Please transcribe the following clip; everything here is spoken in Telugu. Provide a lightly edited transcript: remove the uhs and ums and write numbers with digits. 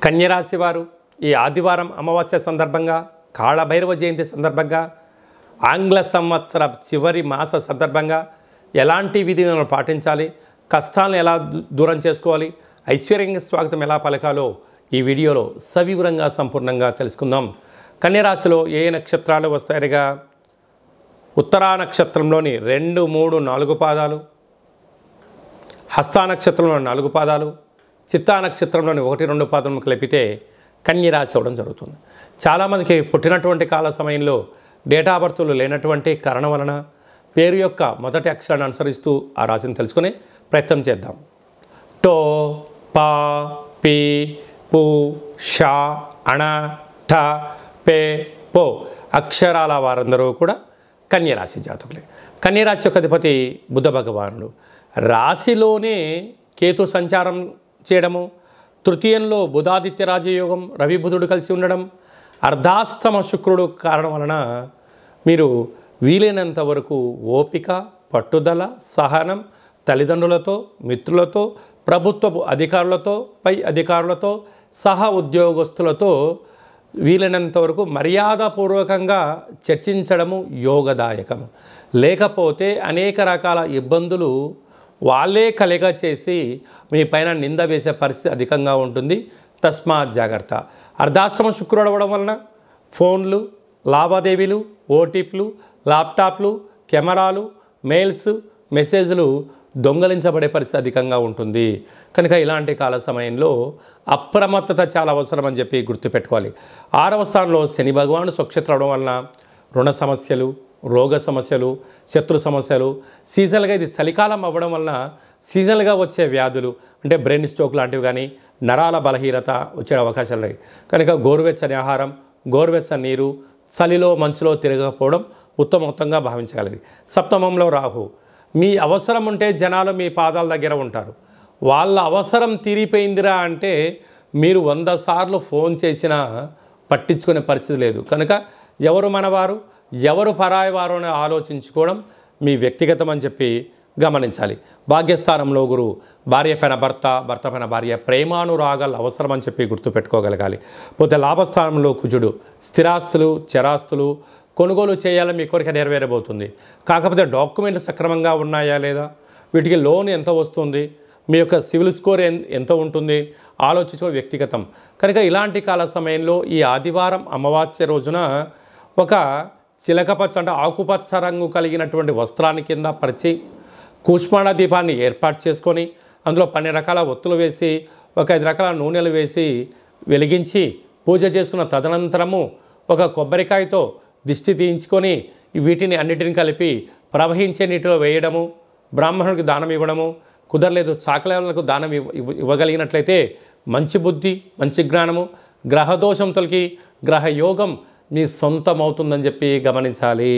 కన్యరాశి వారు ఈ ఆదివారం అమావాస్య సందర్భంగా కాళభైరవ జయంతి సందర్భంగా ఆంగ్ల సంవత్సర చివరి మాస సందర్భంగా ఎలాంటి విధులను పాటించాలి, కష్టాలను ఎలా దూరం చేసుకోవాలి, ఐశ్వర్యంగా స్వాగతం ఎలా పలకాలో ఈ వీడియోలో సవివరంగా సంపూర్ణంగా తెలుసుకుందాం. కన్యరాశిలో ఏ నక్షత్రాలు వస్తాయనగా ఉత్తరా నక్షత్రంలోని 2, 3, 4 పాదాలు, హస్తా నక్షత్రంలోని 4 పాదాలు, చిత్తా నక్షత్రంలోని 1, 2 పాదములు కలిపితే కన్యరాశి అవ్వడం జరుగుతుంది. చాలామందికి పుట్టినటువంటి కాల సమయంలో డేటా బర్తులు లేనటువంటి కారణం వలన పేరు యొక్క మొదటి అక్షరాన్ని అనుసరిస్తూ ఆ రాశిని తెలుసుకునే ప్రయత్నం చేద్దాం. టో, పా, పి, పు, షా, అణ, ఠ, పే, పో అక్షరాల వారందరూ కూడా కన్యరాశి జాతకులే. కన్యరాశి యొక్క అధిపతి బుధ భగవానుడు. రాశిలోనే కేతు సంచారం చేయడము, తృతీయంలో బుధాదిత్య రాజయోగం, రవి బుధుడు కలిసి ఉండడం, అర్ధాష్టమ శుక్రుడు కారణం వలన మీరు వీలైనంత వరకు ఓపిక, పట్టుదల, సహనం తల్లిదండ్రులతో, మిత్రులతో, ప్రభుత్వపు అధికారులతో, పై అధికారులతో, సహ ఉద్యోగస్తులతో వీలైనంత వరకు మర్యాదపూర్వకంగా చర్చించడము యోగదాయకము. లేకపోతే అనేక రకాల ఇబ్బందులు వాళ్ళే కలగ చేసి మీ పైన నింద వేసే పరిస్థితి అధికంగా ఉంటుంది. తస్మాత్ జాగ్రత్త. అర్ధాశ్రమ శుక్రుడు అవ్వడం వలన ఫోన్లు, లావాదేవీలు, ఓటీపీలు, ల్యాప్టాప్లు, కెమెరాలు, మెయిల్స్, మెసేజ్లు దొంగలించబడే పరిస్థితి అధికంగా ఉంటుంది. కనుక ఇలాంటి కాల సమయంలో అప్రమత్తత చాలా అవసరం అని చెప్పి గుర్తుపెట్టుకోవాలి. 6వ స్థానంలో శని భగవాను స్వక్షేత్రం అవడం వలన రుణ సమస్యలు, రోగ సమస్యలు, శత్రు సమస్యలు, సీజనల్గా ఇది చలికాలం అవ్వడం వలన సీజనల్గా వచ్చే వ్యాధులు అంటే బ్రెయిన్ స్ట్రోక్ లాంటివి కానీ, నరాల బలహీనత వచ్చే అవకాశాలు ఉన్నాయి. కనుక గోరువెచ్చని ఆహారం, గోరువెచ్చని నీరు, చలిలో మంచులో తిరగకపోవడం ఉత్తమోత్తంగా భావించగలిగి. సప్తమంలో రాహు. మీ అవసరం ఉంటే జనాలు మీ పాదాల దగ్గర ఉంటారు. వాళ్ళ అవసరం తీరిపోయిందిరా అంటే మీరు 100 సార్లు ఫోన్ చేసినా పట్టించుకునే పరిస్థితి లేదు. కనుక ఎవరు మనవారు, ఎవరు పరాయి వారు అని ఆలోచించుకోవడం మీ వ్యక్తిగతం అని చెప్పి గమనించాలి. భాగ్యస్థానంలో గురువు. భార్య పైన భర్త, భర్త పైన భార్య, ప్రేమానురాగాలు అవసరం అని చెప్పి గుర్తుపెట్టుకోగలగాలి. పోతే లాభస్థానంలో కుజుడు. స్థిరాస్తులు, చరాస్తులు కొనుగోలు చేయాలని మీ కోరిక నెరవేరబోతుంది. కాకపోతే డాక్యుమెంట్లు సక్రమంగా ఉన్నాయా లేదా, వీటికి లోన్ ఎంత వస్తుంది, మీ యొక్క సివిల్ స్కోర్ ఎంత ఉంటుంది ఆలోచించే వ్యక్తిగతం. కనుక ఇలాంటి కాల సమయంలో ఈ ఆదివారం అమావాస్య రోజున ఒక చిలకపచ్చ అంటే ఆకుపచ్చ రంగు కలిగినటువంటి వస్త్రాన్ని కింద పరిచి కూష్మాండ దీపాన్ని ఏర్పాటు చేసుకొని అందులో 12 రకాల ఒత్తులు వేసి ఒక 5 రకాల నూనెలు వేసి వెలిగించి పూజ చేసుకున్న తదనంతరము ఒక కొబ్బరికాయతో దిష్టి తీయించుకొని వీటిని అన్నిటిని కలిపి ప్రవహించే నీటిలో వేయడము, బ్రాహ్మణుడికి దానం ఇవ్వడము, కుదరలేదు చాకలేలకు దానం ఇవ్వగలిగినట్లయితే మంచి బుద్ధి, మంచి జ్ఞానము, గ్రహదోషం తొలగి గ్రహయోగం మీ సొంతం అవుతుందని చెప్పి గమనించాలి.